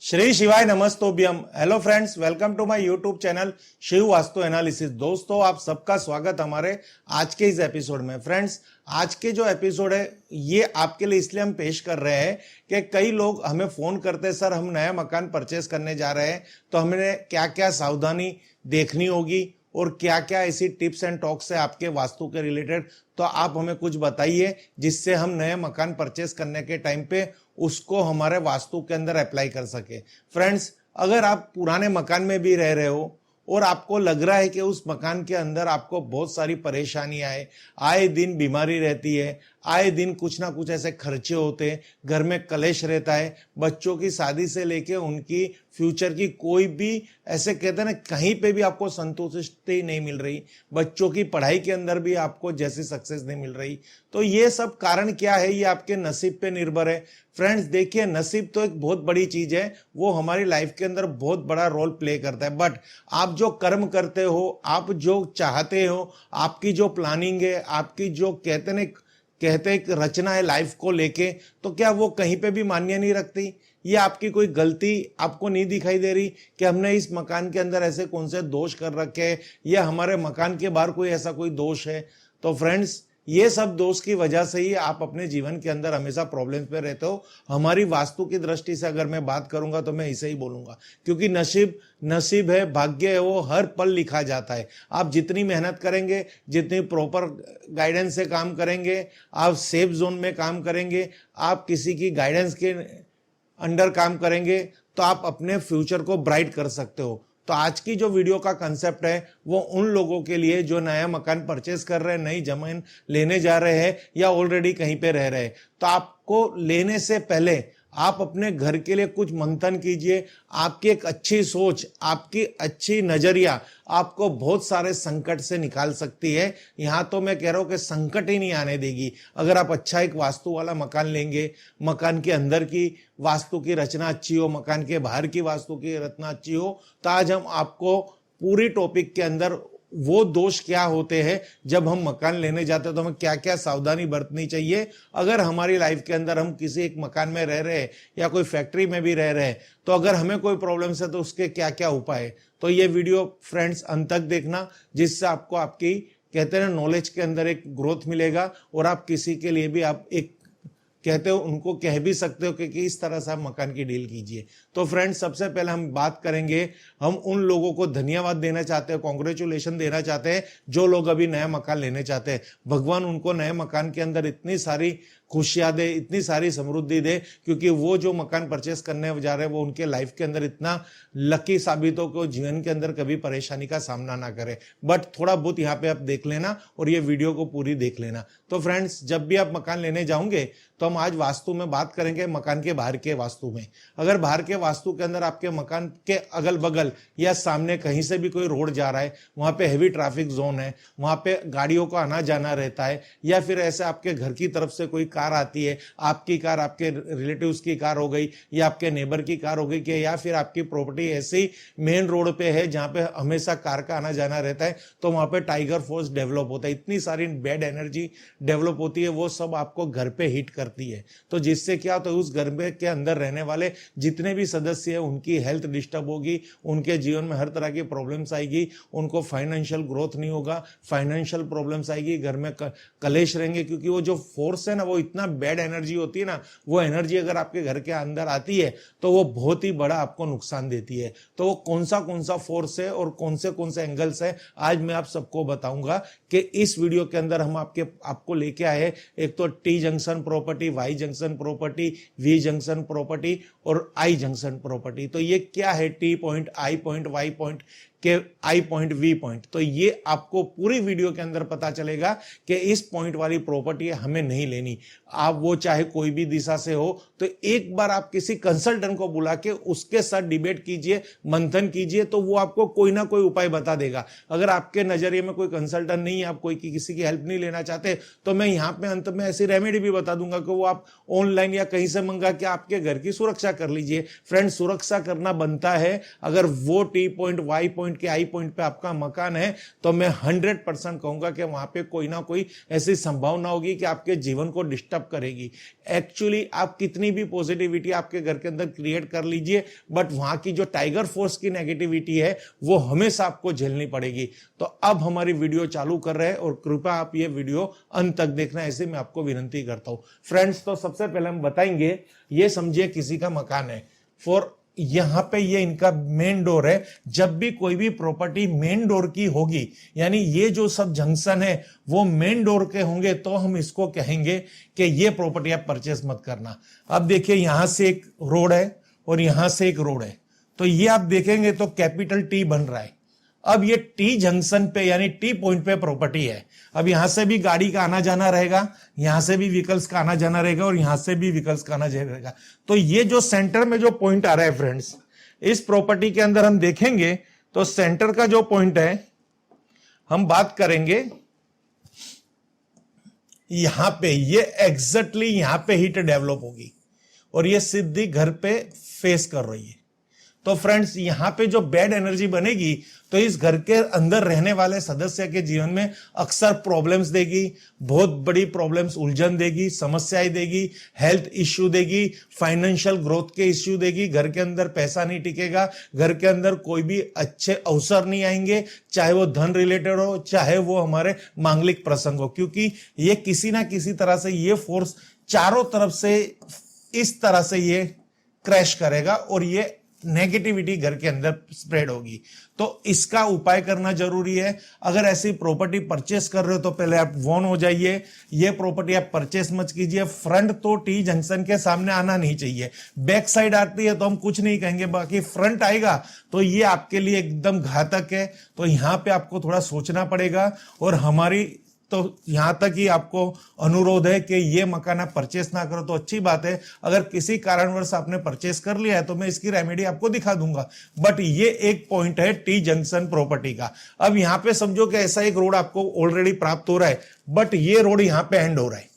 श्री शिवाय नमस्तोभ्यम। Hello friends, welcome to my YouTube channel Shiv Vastu analysis. दोस्तों, आप सबका स्वागत हमारे आज के इस एपिसोड में। फ्रेंड्स, आज के जो एपिसोड है ये आपके लिए इसलिए हम पेश कर रहे हैं कि कई लोग हमें फोन करते हैं, सर हम नया मकान परचेस करने जा रहे हैं तो हमें क्या क्या सावधानी देखनी होगी और क्या क्या ऐसी टिप्स एंड टॉक्स है आपके वास्तु के रिलेटेड, तो आप हमें कुछ बताइए जिससे हम नए मकान परचेस करने के टाइम पे उसको हमारे वास्तु के अंदर अप्लाई कर सके। फ्रेंड्स, अगर आप पुराने मकान में भी रह रहे हो और आपको लग रहा है कि उस मकान के अंदर आपको बहुत सारी परेशानियां है, आए दिन बीमारी रहती है, आए दिन कुछ ना कुछ ऐसे खर्चे होते हैं, घर में कलेश रहता है, बच्चों की शादी से लेके उनकी फ्यूचर की कोई भी ऐसे कहते हैं ना, कहीं पे भी आपको संतुष्टि नहीं मिल रही, बच्चों की पढ़ाई के अंदर भी आपको जैसी सक्सेस नहीं मिल रही, तो ये सब कारण क्या है? ये आपके नसीब पे निर्भर है। फ्रेंड्स देखिए, नसीब तो एक बहुत बड़ी चीज है, वो हमारी लाइफ के अंदर बहुत बड़ा रोल प्ले करता है। बट आप जो कर्म करते हो, आप जो चाहते हो, आपकी जो प्लानिंग है, आपकी जो कहते एक रचना है लाइफ को लेके, तो क्या वो कहीं पे भी मान्य नहीं रखती? ये आपकी कोई गलती आपको नहीं दिखाई दे रही कि हमने इस मकान के अंदर ऐसे कौन से दोष कर रखे हैं या हमारे मकान के बाहर कोई ऐसा कोई दोष है? तो फ्रेंड्स, ये सब दोष की वजह से ही आप अपने जीवन के अंदर हमेशा प्रॉब्लम्स पे रहते हो। हमारी वास्तु की दृष्टि से अगर मैं बात करूंगा तो मैं इसे ही बोलूंगा, क्योंकि नसीब है, भाग्य है, वो हर पल लिखा जाता है। आप जितनी मेहनत करेंगे, जितनी प्रॉपर गाइडेंस से काम करेंगे, आप सेफ जोन में काम करेंगे, आप किसी की गाइडेंस के अंडर काम करेंगे, तो आप अपने फ्यूचर को ब्राइट कर सकते हो। तो आज की जो वीडियो का कंसेप्ट है वो उन लोगों के लिए जो नया मकान परचेस कर रहे हैं, नई जमीन लेने जा रहे हैं या ऑलरेडी कहीं पे रह रहे हैं। तो आपको लेने से पहले आप अपने घर के लिए कुछ मंथन कीजिए। आपकी एक अच्छी सोच, आपकी अच्छी नजरिया आपको बहुत सारे संकट से निकाल सकती है। यहां तो मैं कह रहा हूं कि संकट ही नहीं आने देगी। अगर आप अच्छा एक वास्तु वाला मकान लेंगे, मकान के अंदर की वास्तु की रचना अच्छी हो, मकान के बाहर की वास्तु की रचना अच्छी हो, तो आज हम आपको पूरी टॉपिक के अंदर वो दोष क्या होते हैं जब हम मकान लेने जाते हैं, तो हमें क्या क्या सावधानी बरतनी चाहिए। अगर हमारी लाइफ के अंदर हम किसी एक मकान में रह रहे हैं या कोई फैक्ट्री में भी रह रहे हैं, तो अगर हमें कोई प्रॉब्लम्स है तो उसके क्या क्या उपाय है। तो ये वीडियो फ्रेंड्स अंत तक देखना, जिससे आपको आपकी कहते हैं नॉलेज के अंदर एक ग्रोथ मिलेगा और आप किसी के लिए भी आप एक कहते हो उनको कह भी सकते हो कि इस तरह से आप मकान की डील कीजिए। तो फ्रेंड्स, सबसे पहले हम बात करेंगे, हम उन लोगों को धन्यवाद देना चाहते हैं, कॉन्ग्रेचुलेशन देना चाहते हैं जो लोग अभी नया मकान लेने चाहते हैं। भगवान उनको नए मकान के अंदर इतनी सारी खुशियां दे, इतनी सारी समृद्धि दे, क्योंकि वो जो मकान परचेस करने जा रहे हैं वो उनके लाइफ के अंदर इतना लकी साबित हो कि जीवन के अंदर कभी परेशानी का सामना ना करे। बट थोड़ा बहुत यहाँ पे आप देख लेना और ये वीडियो को पूरी देख लेना। तो फ्रेंड्स, जब भी आप मकान लेने जाओगे तो हम आज वास्तु में बात करेंगे, मकान के बाहर के वास्तु में। अगर बाहर के वास्तु के अंदर आपके मकान के अगल बगल या सामने कहीं से भी कोई रोड जा रहा है, वहां पे हेवी ट्रैफिक जोन है, वहां पे गाड़ियों का आना जाना रहता है, या फिर ऐसे आपके घर की तरफ से कोई कार आती है, आपकी कार आपके रिलेटिव्स की कार हो गई या आपके नेबर की कार हो गई, कि या फिर आपकी प्रॉपर्टी ऐसी मेन रोड पे है जहां पे हमेशा कार का आना जाना रहता है, तो वहां पे टाइगर फोर्स डेवलप होता है, इतनी सारी बैड एनर्जी डेवलप होती है, वो सब आपको घर पे हिट करती है। तो जिससे क्या होता है, उस घर में के अंदर रहने वाले जितने भी सदस्य हैं उनकी हेल्थ डिस्टर्ब होगी, उनके जीवन में हर तरह की प्रॉब्लम्स आएगी, उनको फाइनेंशियल ग्रोथ नहीं होगा, फाइनेंशियल प्रॉब्लम्स आएगी, घर में कलेश रहेंगे, क्योंकि वो जो फोर्स है ना, वो इतना बैड एनर्जी होती है ना, वो एनर्जी अगर आपके घर के अंदर आती है तो वो बहुत ही बड़ा आपको नुकसान देती है। तो वो कौन सा फोर्स है और कौन से एंगल्स है, आज मैं आप सबको बताऊंगा कि इस वीडियो के अंदर हम आपको लेके आए। एक तो T junction property, Y junction property, V junction property और आई जंक्शन प्रॉपर्टी। तो ये क्या है? T point, I point, Y point के आई पॉइंट, वी पॉइंट। तो ये आपको पूरी वीडियो के अंदर पता चलेगा कि इस पॉइंट वाली प्रॉपर्टी हमें नहीं लेनी। आप वो चाहे कोई भी दिशा से हो, तो एक बार आप किसी कंसल्टेंट को बुला के उसके साथ डिबेट कीजिए, मंथन कीजिए, तो वो आपको कोई ना कोई उपाय बता देगा। अगर आपके नजरिए में कोई कंसल्टेंट नहीं है, आप कोई किसी की हेल्प नहीं लेना चाहते, तो मैं यहाँ पे अंत में ऐसी रेमेडी भी बता दूंगा कि वो आप ऑनलाइन या कहीं से मंगा के आपके घर की सुरक्षा कर लीजिए। फ्रेंड, सुरक्षा करना बनता है। अगर वो T point, Y point point के आई पॉइंट पे आपका मकान है तो मैं 100% कहूंगा कि वहां पे कोई ना कोई ऐसी संभावना होगी कि आपके जीवन को डिस्टर्ब करेगी। एक्चुअली आप कितनी भी पॉजिटिविटी आपके घर के अंदर क्रिएट कर लीजिए, बट वहां की जो टाइगर फोर्स की नेगेटिविटी है वो हमेशा आपको झेलनी पड़ेगी। तो अब हमारी वीडियो चालू कर रहे हैं और कृपया आप ये वीडियो अंत तक देखना, ऐसे मैं आपको विनती करता हूं। फ्रेंड्स, तो सबसे पहले हम बताएंगे, ये समझिए किसी का मकान है, फॉर यहां पे ये इनका मेन डोर है। जब भी कोई भी प्रॉपर्टी मेन डोर की होगी, यानी ये जो सब जंक्शन है वो मेन डोर के होंगे, तो हम इसको कहेंगे कि ये प्रॉपर्टी आप परचेस मत करना। अब देखिए यहां से एक रोड है और यहां से एक रोड है, तो ये आप देखेंगे तो कैपिटल टी बन रहा है। अब ये टी जंक्शन पे यानी टी पॉइंट पे प्रॉपर्टी है। अब यहां से भी गाड़ी का आना जाना रहेगा, यहां से भी व्हीकल्स का आना जाना रहेगा और यहां से भी व्हीकल्स का आना जाना रहेगा। तो ये जो सेंटर में जो पॉइंट आ रहा है फ्रेंड्स, इस प्रॉपर्टी के अंदर हम देखेंगे तो सेंटर का जो पॉइंट है, हम बात करेंगे यहां पे, ये एग्जैक्टली यहां पे हीट डेवलप होगी और ये सीधी घर पे फेस कर रही है। तो फ्रेंड्स, यहां पे जो बैड एनर्जी बनेगी तो इस घर के अंदर रहने वाले सदस्य के जीवन में अक्सर प्रॉब्लम्स देगी, बहुत बड़ी प्रॉब्लम्स, उलझन देगी, समस्याएं देगी, हेल्थ इश्यू देगी, फाइनेंशियल ग्रोथ के इश्यू देगी। घर के अंदर पैसा नहीं टिकेगा, घर के अंदर कोई भी अच्छे अवसर नहीं आएंगे, चाहे वो धन रिलेटेड हो, चाहे वो हमारे मांगलिक प्रसंग हो, क्योंकि ये किसी ना किसी तरह से ये फोर्स चारों तरफ से इस तरह से ये क्रैश करेगा और ये नेगेटिविटी घर के अंदर स्प्रेड होगी। तो इसका उपाय करना जरूरी है। अगर ऐसी प्रॉपर्टी परचेस कर रहे हो तो पहले आप वॉर्न हो जाइए, ये प्रॉपर्टी आप परचेस मत कीजिए। फ्रंट तो टी जंक्शन के सामने आना नहीं चाहिए, बैक साइड आती है तो हम कुछ नहीं कहेंगे, बाकी फ्रंट आएगा तो ये आपके लिए एकदम घातक है। तो यहां पे आपको थोड़ा सोचना पड़ेगा और हमारी तो यहां तक ही आपको अनुरोध है कि ये मकान आप परचेस ना करो तो अच्छी बात है। अगर किसी कारणवश आपने परचेस कर लिया है तो मैं इसकी रेमेडी आपको दिखा दूंगा, बट ये एक पॉइंट है टी जंक्शन प्रॉपर्टी का। अब यहां पे समझो कि ऐसा एक रोड आपको ऑलरेडी प्राप्त हो रहा है, बट ये रोड यहां पे एंड हो रहा है।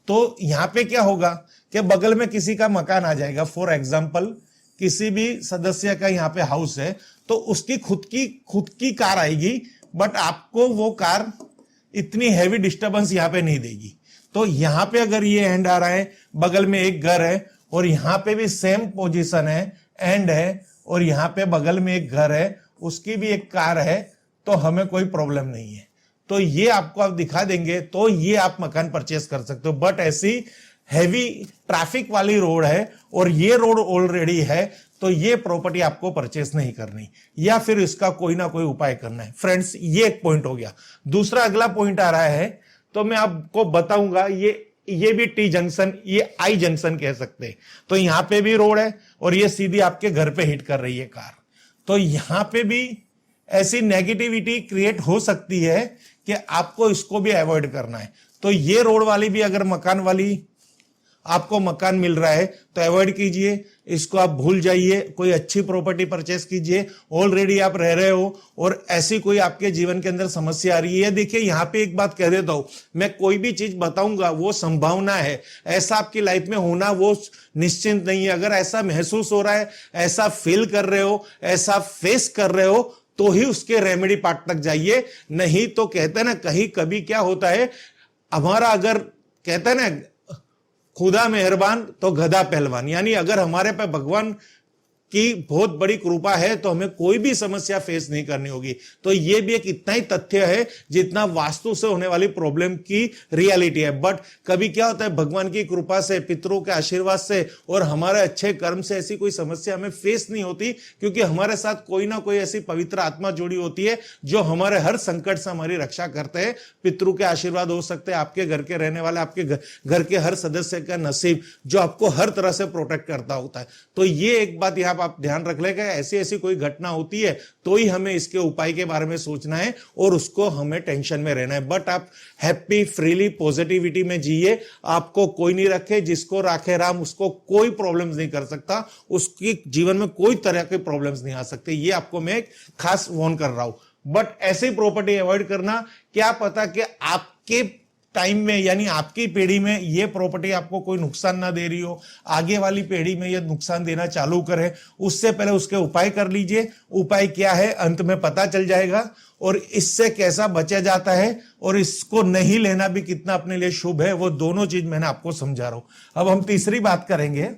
तो यहां पे क्या होगा कि बगल में किसी का मकान आ जाएगा। फॉर एग्जाम्पल, किसी भी सदस्य का यहाँ पे हाउस है तो उसकी खुद की कार आएगी, बट आपको वो कार इतनी हैवी डिस्टरबेंस यहां पे नहीं देगी। तो यहां पे अगर ये एंड आ रहा है, बगल में एक घर है और यहां पे भी सेम पोजीशन है, एंड है, और यहां पे बगल में एक घर है, उसकी भी एक कार है, तो हमें कोई प्रॉब्लम नहीं है। तो ये आपको आप दिखा देंगे तो ये आप मकान परचेस कर सकते हो। बट ऐसी हैवी ट्रैफिक वाली रोड है और ये रोड ऑलरेडी है तो ये प्रॉपर्टी आपको परचेस नहीं करनी, या फिर इसका कोई ना कोई उपाय करना है। फ्रेंड्स, ये एक पॉइंट हो गया। दूसरा अगला पॉइंट आ रहा है तो मैं आपको बताऊंगा, ये भी टी जंक्शन, ये आई जंक्शन कह सकते हैं। तो यहां पे भी रोड है और ये सीधी आपके घर पे हिट कर रही है कार। तो यहां पे भी ऐसी नेगेटिविटी क्रिएट हो सकती है कि आपको इसको भी अवॉइड करना है। तो ये रोड वाली भी अगर मकान वाली आपको मकान मिल रहा है तो अवॉइड कीजिए, इसको आप भूल जाइए, कोई अच्छी प्रॉपर्टी परचेस कीजिए। ऑलरेडी आप रह रहे हो और ऐसी कोई आपके जीवन के अंदर समस्या आ रही है। देखिए यहां पे एक बात कह देता हूं, मैं कोई भी चीज बताऊंगा वो संभावना है, ऐसा आपकी लाइफ में होना वो निश्चिंत नहीं है। अगर ऐसा महसूस हो रहा है, ऐसा फील कर रहे हो, ऐसा फेस कर रहे हो, तो ही उसके रेमेडी पार्ट तक जाइए। नहीं तो कहते हैं ना, कहीं कभी क्या होता है हमारा, अगर कहते हैं ना खुदा मेहरबान तो गधा पहलवान, यानी अगर हमारे पे भगवान की बहुत बड़ी कृपा है तो हमें कोई भी समस्या फेस नहीं करनी होगी। तो ये भी एक इतना ही तथ्य है जितना वास्तु से होने वाली प्रॉब्लम की रियलिटी है। बट कभी क्या होता है, भगवान की कृपा से, पितरों के आशीर्वाद से और हमारे अच्छे कर्म से ऐसी कोई समस्या हमें फेस नहीं होती, क्योंकि हमारे साथ कोई ना कोई ऐसी पवित्र आत्मा जुड़ी होती है जो हमारे हर संकट से हमारी रक्षा करते हैं। पितरों के आशीर्वाद हो सकते हैं, आपके घर के रहने वाले, आपके घर के हर सदस्य का नसीब जो आपको हर तरह से प्रोटेक्ट करता होता है। तो ये एक बात यहाँ आप ध्यान रख लेगा, ऐसी ऐसी कोई घटना होती है तो ही हमें इसके उपाय के बारे में सोचना है और उसको हमें टेंशन में रहना है। बट आप हैप्पी, फ्रीली, पॉजिटिविटी में जिए, आपको कोई नहीं रखे, जिसको राखे राम उसको कोई प्रॉब्लम्स नहीं कर सकता, उसकी जीवन में कोई तरह के प्रॉब्लम्स नहीं आ सकते। ये आपको मैं खास वार्न कर रहा हूं। बट ऐसी प्रॉपर्टी अवॉइड करना, क्या पता कि आपके टाइम में यानी आपकी पीढ़ी में ये प्रॉपर्टी आपको कोई नुकसान ना दे रही हो, आगे वाली पीढ़ी में ये नुकसान देना चालू करे, उससे पहले उसके उपाय कर लीजिए। उपाय क्या है अंत में पता चल जाएगा, और इससे कैसा बचा जाता है और इसको नहीं लेना भी कितना अपने लिए शुभ है, वो दोनों चीज मैंने आपको समझा रहा हूं। अब हम तीसरी बात करेंगे,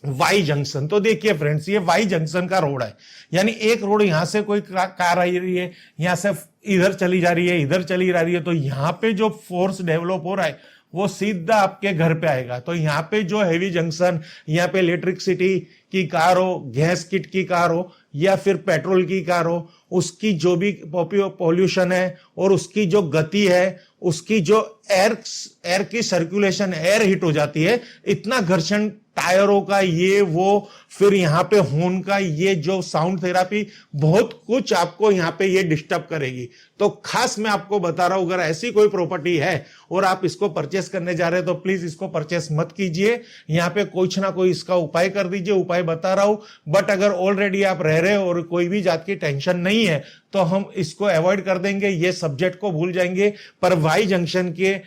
वाई जंक्शन। तो देखिए फ्रेंड्स, ये वाई जंक्शन का रोड है, यानी एक रोड यहां से कोई कार आ रही है, यहां से इधर चली जा रही है, इधर चली जा रही है, तो यहां पे जो फोर्स डेवलप हो रहा है वो सीधा आपके घर पे आएगा। तो यहाँ पे जो हेवी जंक्शन, यहाँ पे इलेक्ट्रिसिटी की कार हो, गैस किट की कार हो, या फिर पेट्रोल की कार हो, उसकी जो भी पॉल्यूशन है और उसकी जो गति है, उसकी जो एयर की सर्कुलेशन, एयर हिट हो जाती है, इतना घर्षण टायरों का, ये वो, फिर यहाँ पे हॉर्न का, ये जो साउंड थेरापी, बहुत कुछ आपको यहाँ पे ये डिस्टर्ब करेगी। तो खास मैं आपको बता रहा हूं, अगर ऐसी कोई प्रॉपर्टी है और आप इसको परचेस करने जा रहे हैं तो प्लीज इसको परचेस मत कीजिए। यहाँ पे कुछ ना कोई इसका उपाय कर दीजिए, उपाय बता रहा हूं। बट अगर ऑलरेडी आप रह रहे हो और कोई भी जात की टेंशन नहीं है तो हम इसको अवॉइड कर देंगे, ये सब्जेक्ट को भूल जाएंगे। पर वाई जंक्शन के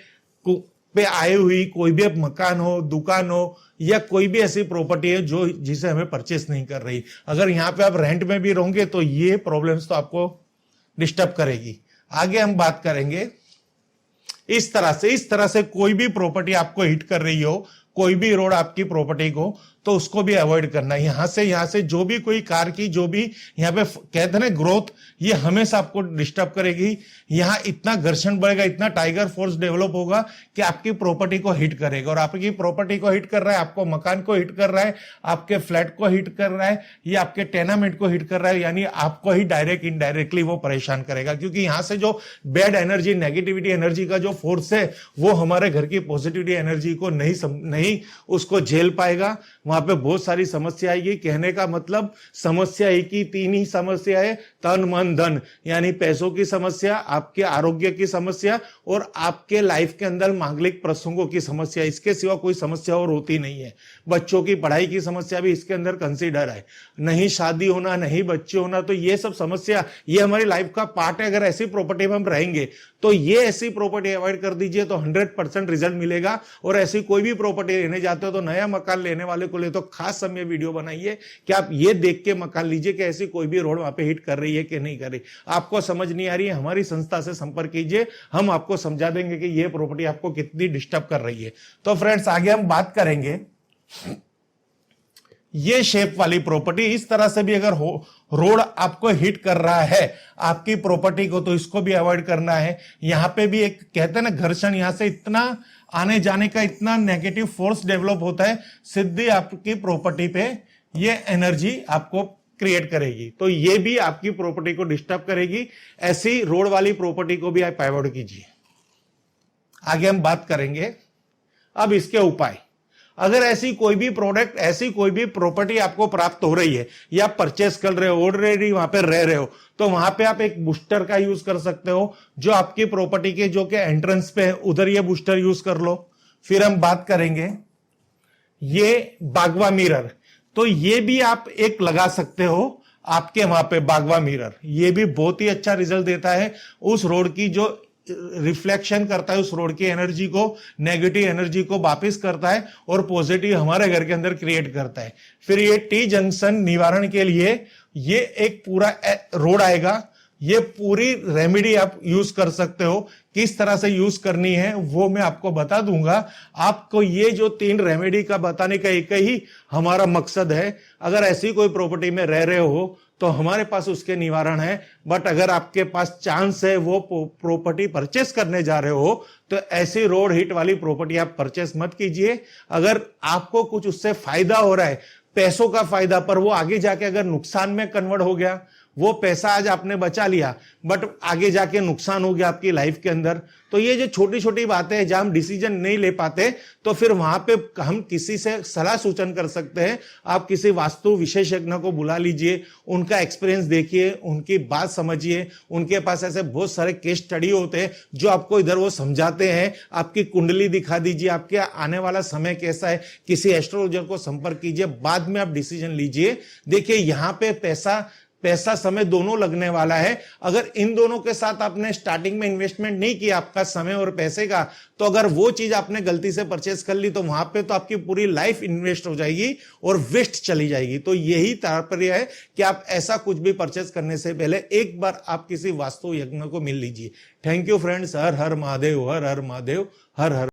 पे आए हुई कोई भी मकान हो, दुकान हो, या कोई भी ऐसी प्रॉपर्टी है जो जिसे हमें परचेस नहीं कर रही, अगर यहां पे आप रेंट में भी रहोगे तो ये प्रॉब्लम्स तो आपको डिस्टर्ब करेगी। आगे हम बात करेंगे इस तरह से कोई भी प्रॉपर्टी आपको हिट कर रही हो, कोई भी रोड आपकी प्रॉपर्टी को, तो उसको भी अवॉइड करना है। यहां से जो भी कोई कार की जो भी यहाँ पे कहते हैं ना ग्रोथ, ये हमेशा आपको डिस्टर्ब करेगी। यहां इतना घर्षण बढ़ेगा, इतना टाइगर फोर्स डेवलप होगा कि आपकी प्रॉपर्टी को हिट करेगा। और आपकी प्रॉपर्टी को हिट कर रहा है, आपको मकान को हिट कर रहा है, आपके फ्लैट को हिट कर रहा है, या आपके टेनामेंट को हिट कर रहा है, यानी आपको ही डायरेक्ट इनडायरेक्टली वो परेशान करेगा। क्योंकि यहां से जो बैड एनर्जी, नेगेटिविटी एनर्जी का जो फोर्स है वो हमारे घर की पॉजिटिविटी एनर्जी को नहीं उसको झेल पाएगा। वहां पे बहुत सारी समस्या आएगी। कहने का मतलब समस्या एक ही, तीन ही समस्या है, तन मन धन, यानी पैसों की समस्या, आपके आरोग्य की समस्या और आपके लाइफ के अंदर मांगलिक प्रसंगों की समस्या। इसके सिवा कोई समस्या और होती नहीं है। बच्चों की पढ़ाई की समस्या भी इसके अंदर कंसीडर है, नहीं शादी होना, नहीं बच्चे होना, तो ये सब समस्या ये हमारी लाइफ का पार्ट है। अगर ऐसी प्रॉपर्टी में हम रहेंगे तो ये ऐसी प्रॉपर्टी अवॉइड कर दीजिए तो 100% रिजल्ट मिलेगा। और ऐसी कोई भी प्रॉपर्टी लेने जाते हो तो नया मकान लेने वाले को ले तो खास समय वीडियो बनाइए कि आप ये देख के मकान लीजिए कि ऐसी कोई भी रोड वहां पे हिट कर रही है कि नहीं कर रही। आपको समझ नहीं आ रही है, हमारी संस्था से संपर्क कीजिए, हम आपको समझा देंगे कि ये प्रॉपर्टी आपको कितनी डिस्टर्ब कर रही है। तो फ्रेंड्स आगे हम बात करेंगे, ये शेप वाली प्रॉपर्टी, इस तरह से भी अगर रोड आपको हिट कर रहा है आपकी प्रॉपर्टी को तो इसको भी अवॉइड करना है। यहां पे भी एक कहते हैं ना घर्षण, यहां से इतना आने जाने का इतना नेगेटिव फोर्स डेवलप होता है, सीधी आपकी प्रॉपर्टी पे ये एनर्जी आपको क्रिएट करेगी, तो ये भी आपकी प्रॉपर्टी को डिस्टर्ब करेगी। ऐसी रोड वाली प्रॉपर्टी को भी आप अवॉइड कीजिए। आगे हम बात करेंगे अब इसके उपाय। अगर ऐसी कोई भी प्रोडक्ट, ऐसी कोई भी प्रॉपर्टी आपको प्राप्त हो रही है या परचेस कर रहे हो, ऑलरेडी वहां पे रह रहे हो, तो वहां पे आप एक बूस्टर का यूज कर सकते हो। जो आपकी प्रॉपर्टी के जो के एंट्रेंस पे है उधर ये बूस्टर यूज कर लो। फिर हम बात करेंगे ये बागवा मिरर, तो ये भी आप एक लगा सकते हो आपके वहां पे बागवा मिरर। ये भी बहुत ही अच्छा रिजल्ट देता है, उस रोड की जो रिफ्लेक्शन करता है, उस रोड की एनर्जी को, नेगेटिव एनर्जी को वापस करता है और पॉजिटिव हमारे घर के अंदर क्रिएट करता है। फिर ये टी जंक्शन निवारण के लिए ये एक पूरा रोड आएगा, ये पूरी रेमेडी आप यूज कर सकते हो। किस तरह से यूज करनी है वो मैं आपको बता दूंगा। आपको ये जो 3 रेमेडी का बताने का एक ही हमारा मकसद है। अगर ऐसी कोई प्रॉपर्टी में रह रहे हो तो हमारे पास उसके निवारण है, बट अगर आपके पास चांस है वो प्रॉपर्टी परचेस करने जा रहे हो तो ऐसी रोड हिट वाली प्रॉपर्टी आप परचेस मत कीजिए। अगर आपको कुछ उससे फायदा हो रहा है, पैसों का फायदा, पर वो आगे जाके अगर नुकसान में कन्वर्ट हो गया, वो पैसा आज आपने बचा लिया बट आगे जाके नुकसान हो गया आपकी लाइफ के अंदर, तो ये जो छोटी छोटी बातें हैं जहां हम डिसीजन नहीं ले पाते तो फिर वहां पे हम किसी से सलाह सूचन कर सकते हैं। आप किसी वास्तु विशेषज्ञ को बुला लीजिए, उनका एक्सपीरियंस देखिए, उनकी बात समझिए। उनके पास ऐसे बहुत सारे केस स्टडी होते हैं जो आपको इधर वो समझाते हैं। आपकी कुंडली दिखा दीजिए, आपके आने वाला समय कैसा है, किसी एस्ट्रोलॉजर को संपर्क कीजिए, बाद में आप डिसीजन लीजिए। देखिए यहाँ पे पैसा समय दोनों लगने वाला है। अगर इन दोनों के साथ आपने स्टार्टिंग में इन्वेस्टमेंट नहीं किया, आपका समय और पैसे का, तो अगर वो चीज आपने गलती से परचेस कर ली तो वहां पे तो आपकी पूरी लाइफ इन्वेस्ट हो जाएगी और वेस्ट चली जाएगी। तो यही तात्पर्य है कि आप ऐसा कुछ भी परचेस करने से पहले एक बार आप किसी वास्तु यज्ञ को मिल लीजिए। Thank you friends. Her her Mahadev, her her Mahadev, her her